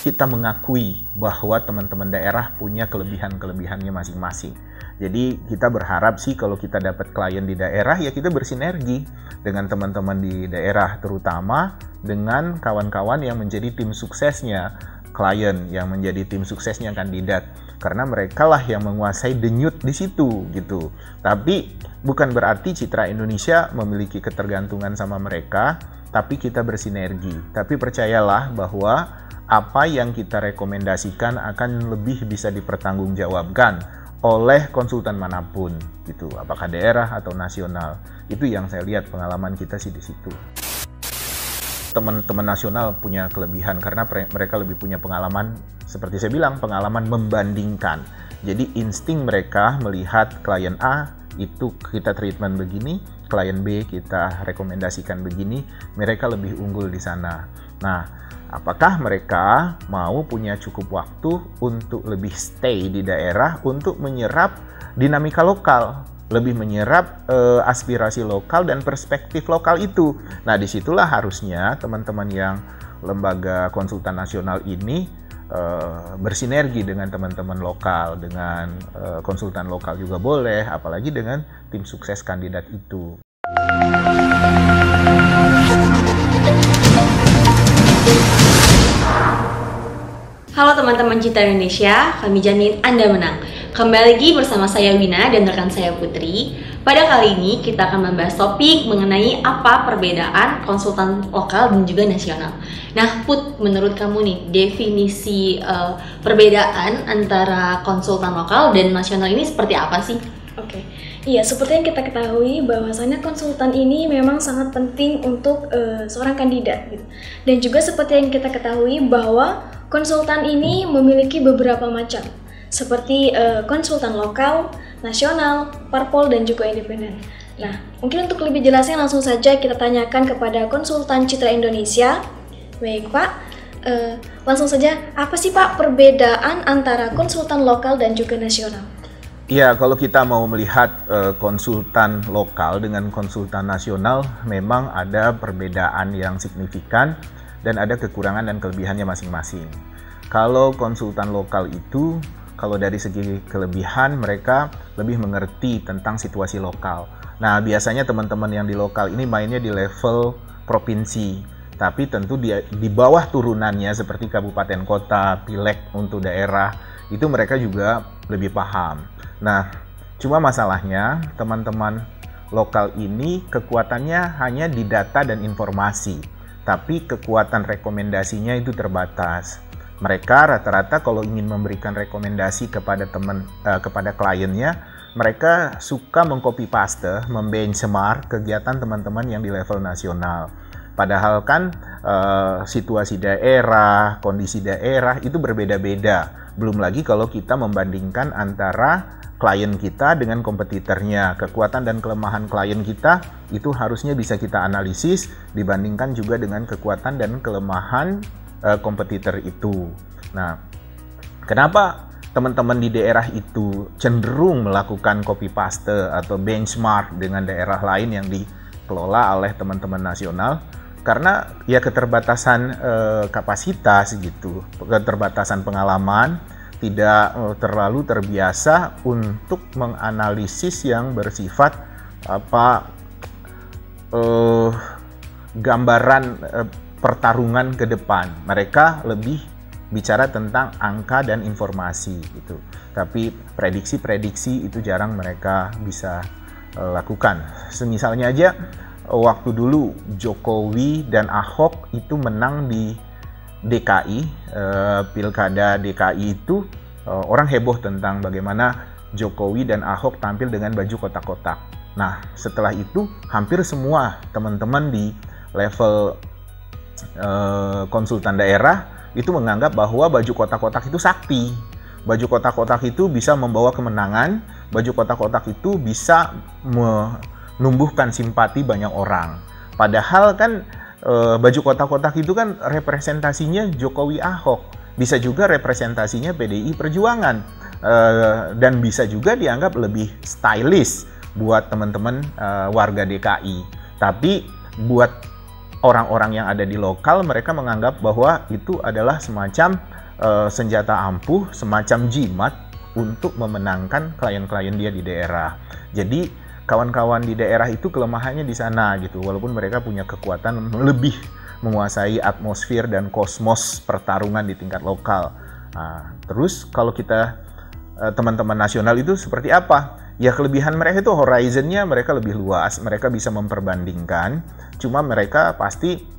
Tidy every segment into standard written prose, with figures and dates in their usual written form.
kita mengakui bahwa teman-teman daerah punya kelebihan-kelebihannya masing-masing. Jadi kita berharap sih kalau kita dapat klien di daerah, ya kita bersinergi dengan teman-teman di daerah, terutama dengan kawan-kawan yang menjadi tim suksesnya klien, yang menjadi tim suksesnya kandidat. Karena mereka lah yang menguasai denyut di situ gitu. Tapi bukan berarti Citra Indonesia memiliki ketergantungan sama mereka, tapi kita bersinergi. Tapi percayalah bahwa apa yang kita rekomendasikan akan lebih bisa dipertanggungjawabkan oleh konsultan manapun gitu, apakah daerah atau nasional. Itu yang saya lihat pengalaman kita sih di situ. Teman-teman nasional punya kelebihan karena mereka lebih punya pengalaman, seperti saya bilang, pengalaman membandingkan. Jadi insting mereka melihat klien A itu kita treatment begini, klien B kita rekomendasikan begini, mereka lebih unggul di sana. Nah, apakah mereka mau punya cukup waktu untuk lebih stay di daerah untuk menyerap dinamika lokal, lebih menyerap aspirasi lokal dan perspektif lokal itu. Nah, disitulah harusnya teman-teman yang lembaga konsultan nasional ini bersinergi dengan teman-teman lokal, dengan konsultan lokal juga boleh, apalagi dengan tim sukses kandidat itu. Halo teman-teman Citra Indonesia, kami jamin Anda menang. Kembali lagi bersama saya Wina dan rekan saya Putri. Pada kali ini kita akan membahas topik mengenai apa perbedaan konsultan lokal dan juga nasional. Nah Put, menurut kamu nih definisi perbedaan antara konsultan lokal dan nasional ini seperti apa sih? Oke, iya seperti yang kita ketahui bahwasannya konsultan ini memang sangat penting untuk seorang kandidat gitu. Dan juga seperti yang kita ketahui bahwa konsultan ini memiliki beberapa macam, seperti konsultan lokal, nasional, parpol, dan juga independen. Nah, mungkin untuk lebih jelasnya langsung saja kita tanyakan kepada konsultan Citra Indonesia. Baik Pak, langsung saja, apa sih Pak perbedaan antara konsultan lokal dan juga nasional? Ya, kalau kita mau melihat konsultan lokal dengan konsultan nasional, memang ada perbedaan yang signifikan dan ada kekurangan dan kelebihannya masing-masing. Kalau konsultan lokal itu, kalau dari segi kelebihan, mereka lebih mengerti tentang situasi lokal. Nah, biasanya teman-teman yang di lokal ini mainnya di level provinsi, tapi tentu di bawah turunannya seperti kabupaten kota, pileg untuk daerah, itu mereka juga lebih paham. Nah, cuma masalahnya teman-teman lokal ini kekuatannya hanya di data dan informasi, tapi kekuatan rekomendasinya itu terbatas. Mereka rata-rata kalau ingin memberikan rekomendasi kepada kepada kliennya, mereka suka mengcopy paste, membenchmark kegiatan teman-teman yang di level nasional. Padahal kan situasi daerah, kondisi daerah itu berbeda-beda. Belum lagi kalau kita membandingkan antara klien kita dengan kompetitornya, kekuatan dan kelemahan klien kita itu harusnya bisa kita analisis dibandingkan juga dengan kekuatan dan kelemahan kompetitor itu. Nah, kenapa teman-teman di daerah itu cenderung melakukan copy paste atau benchmark dengan daerah lain yang dikelola oleh teman-teman nasional? Karena ya keterbatasan kapasitas gitu, keterbatasan pengalaman, tidak terlalu terbiasa untuk menganalisis yang bersifat gambaran pertarungan ke depan. Mereka lebih bicara tentang angka dan informasi gitu. Tapi prediksi-prediksi itu jarang mereka bisa lakukan. Semisalnya aja waktu dulu Jokowi dan Ahok itu menang di DKI, Pilkada DKI itu orang heboh tentang bagaimana Jokowi dan Ahok tampil dengan baju kotak-kotak. Nah, setelah itu hampir semua teman-teman di level konsultan daerah itu menganggap bahwa baju kotak-kotak itu sakti. Baju kotak-kotak itu bisa membawa kemenangan, baju kotak-kotak itu bisa menumbuhkan simpati banyak orang. Padahal kan baju kotak-kotak itu kan representasinya Jokowi Ahok, bisa juga representasinya PDI Perjuangan, dan bisa juga dianggap lebih stylish buat teman-teman warga DKI. Tapi buat orang-orang yang ada di lokal, mereka menganggap bahwa itu adalah semacam senjata ampuh semacam jimat untuk memenangkan klien-klien dia di daerah. Jadi kawan-kawan di daerah itu kelemahannya di sana gitu, walaupun mereka punya kekuatan lebih menguasai atmosfer dan kosmos pertarungan di tingkat lokal. Nah, terus kalau kita teman-teman nasional itu seperti apa? Ya kelebihan mereka itu horizonnya mereka lebih luas, mereka bisa memperbandingkan, cuma mereka pasti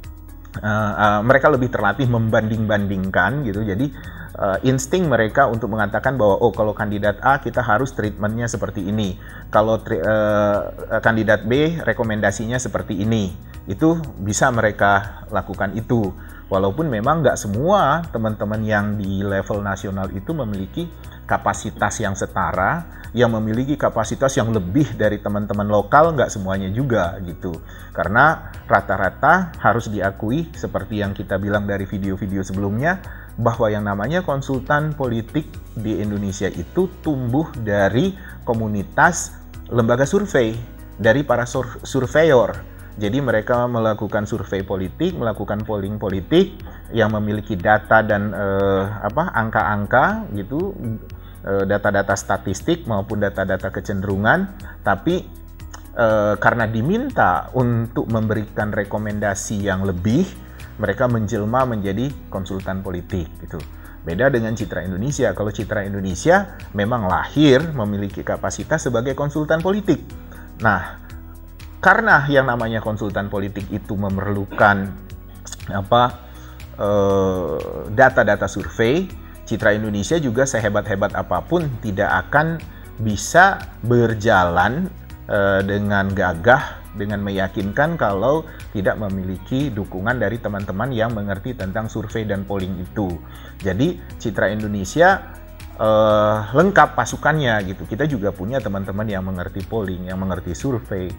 mereka lebih terlatih membanding-bandingkan gitu. Jadi insting mereka untuk mengatakan bahwa oh kalau kandidat A kita harus treatmentnya seperti ini, kalau kandidat B rekomendasinya seperti ini, itu bisa mereka lakukan itu. Walaupun memang nggak semua teman-teman yang di level nasional itu memiliki kapasitas yang setara, yang memiliki kapasitas yang lebih dari teman-teman lokal, nggak semuanya juga gitu. Karena rata-rata harus diakui seperti yang kita bilang dari video-video sebelumnya, bahwa yang namanya konsultan politik di Indonesia itu tumbuh dari komunitas lembaga survei, dari para surveyor. Jadi mereka melakukan survei politik, melakukan polling politik yang memiliki data dan angka-angka gitu, data-data statistik maupun data-data kecenderungan, tapi karena diminta untuk memberikan rekomendasi yang lebih, mereka menjelma menjadi konsultan politik gitu. Beda dengan Citra Indonesia. Kalau Citra Indonesia memang lahir memiliki kapasitas sebagai konsultan politik. Nah, karena yang namanya konsultan politik itu memerlukan data-data survei, Citra Indonesia juga sehebat-hebat apapun tidak akan bisa berjalan dengan gagah, dengan meyakinkan kalau tidak memiliki dukungan dari teman-teman yang mengerti tentang survei dan polling itu. Jadi Citra Indonesia lengkap pasukannya gitu. Kita juga punya teman-teman yang mengerti polling, yang mengerti survei,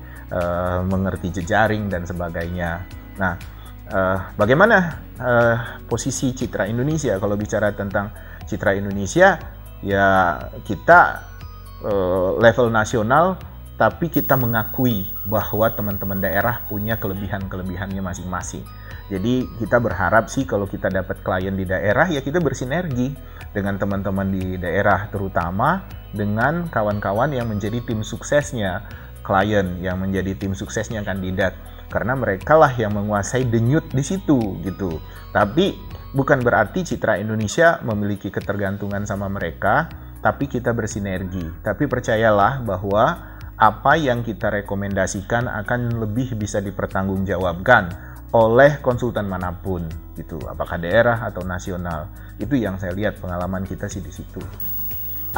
mengerti jejaring dan sebagainya. Nah, bagaimana posisi Citra Indonesia? Kalau bicara tentang Citra Indonesia, ya kita level nasional, tapi kita mengakui bahwa teman-teman daerah punya kelebihan-kelebihannya masing-masing. Jadi kita berharap sih kalau kita dapat klien di daerah, ya kita bersinergi dengan teman-teman di daerah, terutama dengan kawan-kawan yang menjadi tim suksesnya klien, yang menjadi tim suksesnya kandidat. Karena mereka lah yang menguasai denyut di situ gitu. Tapi bukan berarti Citra Indonesia memiliki ketergantungan sama mereka, tapi kita bersinergi. Tapi percayalah bahwa apa yang kita rekomendasikan akan lebih bisa dipertanggungjawabkan oleh konsultan manapun gitu, apakah daerah atau nasional. Itu yang saya lihat pengalaman kita sih di situ.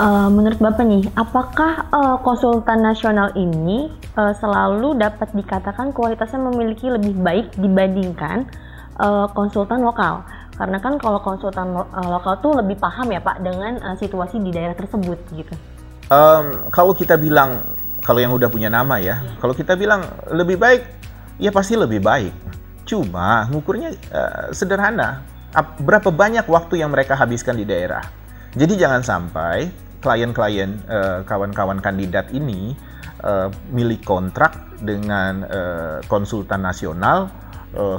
Menurut Bapak nih, apakah konsultan nasional ini selalu dapat dikatakan kualitasnya memiliki lebih baik dibandingkan konsultan lokal? Karena kan kalau konsultan lokal tuh lebih paham ya Pak dengan situasi di daerah tersebut gitu. Kalau kita bilang, kalau yang udah punya nama ya, kalau kita bilang lebih baik, ya pasti lebih baik. Cuma ngukurnya sederhana, berapa banyak waktu yang mereka habiskan di daerah. Jadi jangan sampai klien-klien kawan-kawan kandidat ini milik kontrak dengan konsultan nasional,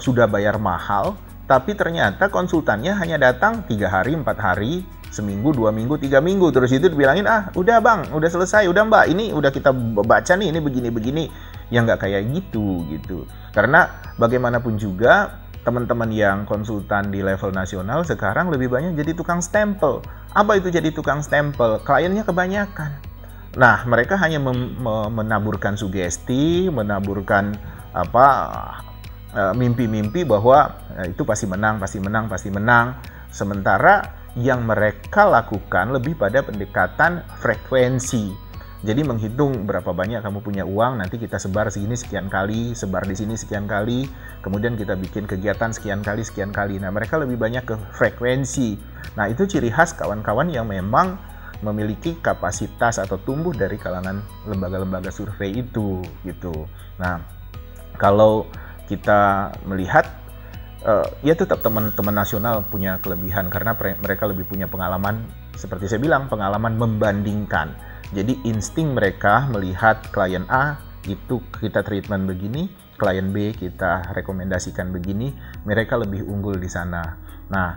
sudah bayar mahal, tapi ternyata konsultannya hanya datang 3 hari, 4 hari, seminggu, 2 minggu, 3 minggu, terus itu dibilangin, udah bang, udah selesai, udah mbak, ini udah kita baca nih, ini begini-begini. Yang nggak kayak gitu. Karena bagaimanapun juga, teman-teman yang konsultan di level nasional sekarang lebih banyak jadi tukang stempel. Apa itu jadi tukang stempel? Kliennya kebanyakan. Nah, mereka hanya menaburkan sugesti, menaburkan mimpi-mimpi bahwa itu pasti menang. Sementara yang mereka lakukan lebih pada pendekatan frekuensi. Jadi menghitung berapa banyak kamu punya uang, nanti kita sebar segini sekian kali, sebar di sini sekian kali, kemudian kita bikin kegiatan sekian kali. Nah, mereka lebih banyak ke frekuensi. Nah, itu ciri khas kawan-kawan yang memang memiliki kapasitas atau tumbuh dari kalangan lembaga-lembaga survei itu gitu. Nah, kalau kita melihat ya tetap teman-teman nasional punya kelebihan karena mereka lebih punya pengalaman, seperti saya bilang, pengalaman membandingkan. Jadi insting mereka melihat klien A itu kita treatment begini, klien B kita rekomendasikan begini, mereka lebih unggul di sana. Nah,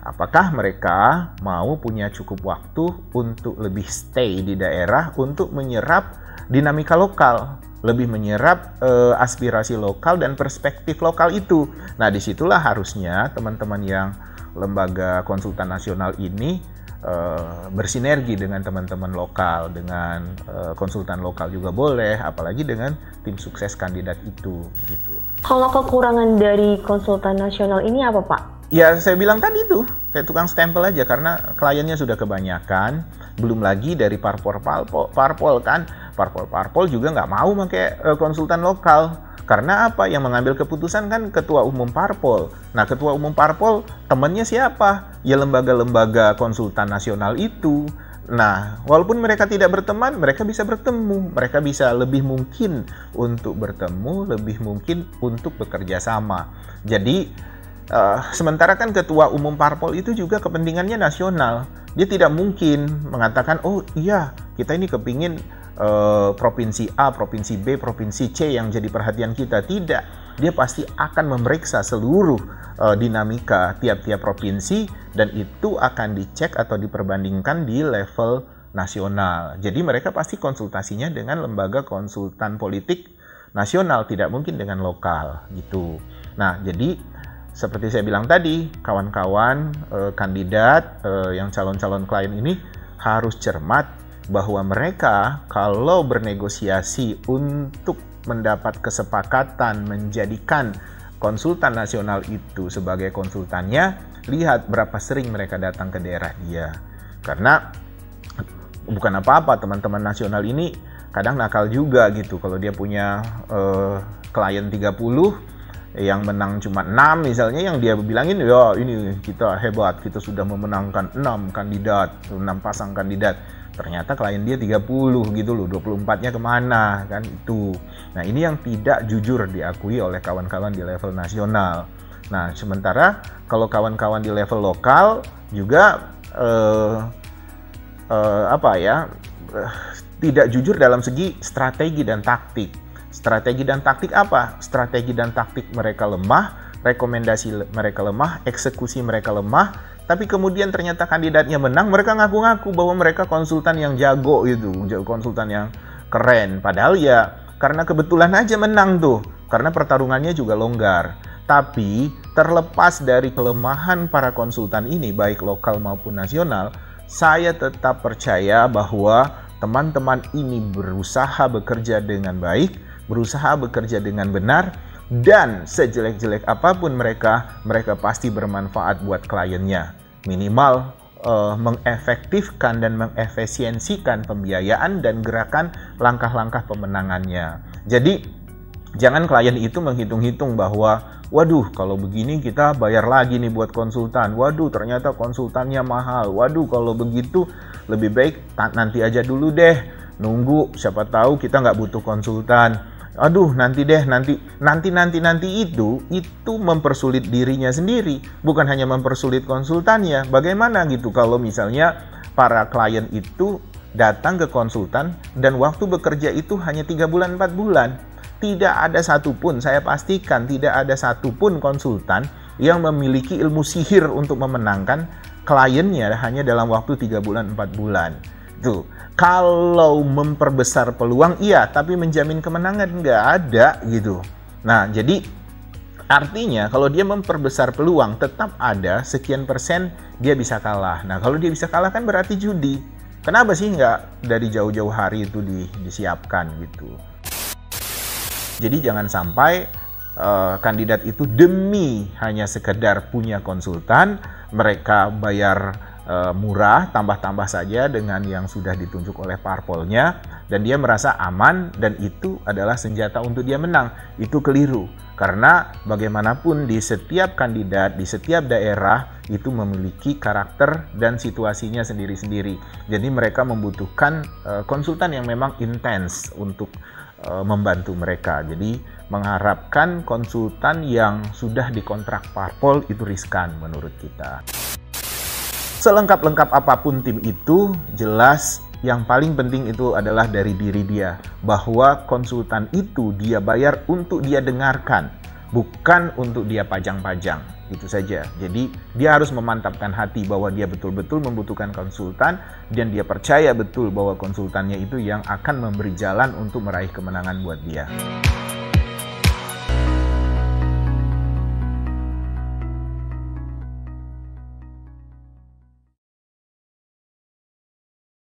apakah mereka mau punya cukup waktu untuk lebih stay di daerah untuk menyerap dinamika lokal, lebih menyerap aspirasi lokal dan perspektif lokal itu. Nah, disitulah harusnya teman-teman yang lembaga konsultan nasional ini bersinergi dengan teman-teman lokal, dengan konsultan lokal juga boleh, apalagi dengan tim sukses kandidat itu gitu. Kalau kekurangan dari konsultan nasional ini apa, Pak? Ya, saya bilang tadi tuh, kayak tukang stempel aja karena kliennya sudah kebanyakan, belum lagi dari parpol kan, parpol juga nggak mau pakai konsultan lokal. Karena apa? Yang mengambil keputusan kan ketua umum parpol. Nah, ketua umum parpol temannya siapa? Ya lembaga-lembaga konsultan nasional itu. Nah, walaupun mereka tidak berteman, mereka bisa bertemu. Mereka bisa lebih mungkin untuk bertemu, lebih mungkin untuk bekerja sama. Jadi, sementara kan ketua umum parpol itu juga kepentingannya nasional. Dia tidak mungkin mengatakan, oh iya, kita ini kepingin provinsi A, provinsi B, provinsi C yang jadi perhatian kita. Tidak, dia pasti akan memeriksa seluruh dinamika tiap-tiap provinsi dan itu akan dicek atau diperbandingkan di level nasional. Jadi mereka pasti konsultasinya dengan lembaga konsultan politik nasional, tidak mungkin dengan lokal gitu. Nah, jadi seperti saya bilang tadi, kawan-kawan kandidat yang calon-calon klien ini harus cermat bahwa mereka kalau bernegosiasi untuk mendapat kesepakatan menjadikan konsultan nasional itu sebagai konsultannya, lihat berapa sering mereka datang ke daerah dia. Karena bukan apa-apa, teman-teman nasional ini kadang nakal juga gitu. Kalau dia punya klien 30, yang menang cuma 6 misalnya, yang dia bilangin, ya ini kita hebat, kita sudah memenangkan 6 kandidat, 6 pasang kandidat. Ternyata klien dia 30 gitu loh, 24-nya kemana kan itu. Nah, ini yang tidak jujur diakui oleh kawan-kawan di level nasional. Nah, sementara kalau kawan-kawan di level lokal juga tidak jujur dalam segi strategi dan taktik. Strategi dan taktik apa? Strategi dan taktik mereka lemah, rekomendasi mereka lemah, eksekusi mereka lemah, tapi kemudian ternyata kandidatnya menang, mereka ngaku-ngaku bahwa mereka konsultan yang jago gitu, konsultan yang keren. Padahal ya karena kebetulan aja menang tuh, karena pertarungannya juga longgar. Tapi terlepas dari kelemahan para konsultan ini, baik lokal maupun nasional, saya tetap percaya bahwa teman-teman ini berusaha bekerja dengan baik, berusaha bekerja dengan benar, dan sejelek-jelek apapun mereka pasti bermanfaat buat kliennya. Minimal mengefektifkan dan mengefisiensikan pembiayaan dan gerakan langkah-langkah pemenangannya. Jadi jangan klien itu menghitung-hitung bahwa waduh, kalau begini kita bayar lagi nih buat konsultan. Waduh, ternyata konsultannya mahal. Waduh, kalau begitu lebih baik nanti aja dulu deh. Nunggu, siapa tahu kita nggak butuh konsultan. Aduh, nanti deh, nanti itu mempersulit dirinya sendiri, bukan hanya mempersulit konsultannya. Bagaimana gitu kalau misalnya para klien itu datang ke konsultan dan waktu bekerja itu hanya 3 bulan 4 bulan. Tidak ada satupun, saya pastikan tidak ada satupun konsultan yang memiliki ilmu sihir untuk memenangkan kliennya hanya dalam waktu 3 bulan 4 bulan. Tuh, kalau memperbesar peluang iya, tapi menjamin kemenangan nggak ada gitu. Nah, jadi artinya kalau dia memperbesar peluang tetap ada sekian persen dia bisa kalah. Nah, kalau dia bisa kalah kan berarti judi. Kenapa sih nggak dari jauh-jauh hari itu disiapkan gitu? Jadi jangan sampai kandidat itu demi hanya sekedar punya konsultan, mereka bayar murah, tambah-tambah saja dengan yang sudah ditunjuk oleh parpolnya, dan dia merasa aman dan itu adalah senjata untuk dia menang. Itu keliru, karena bagaimanapun di setiap kandidat, di setiap daerah itu memiliki karakter dan situasinya sendiri-sendiri. Jadi mereka membutuhkan konsultan yang memang intens untuk membantu mereka. Jadi mengharapkan konsultan yang sudah dikontrak parpol itu riskan menurut kita. Selengkap-lengkap apapun tim itu, jelas yang paling penting itu adalah dari diri dia. Bahwa konsultan itu dia bayar untuk dia dengarkan. bukan untuk dia pajang-pajang, itu saja. Jadi dia harus memantapkan hati bahwa dia betul-betul membutuhkan konsultan dan dia percaya betul bahwa konsultannya itu yang akan memberi jalan untuk meraih kemenangan buat dia.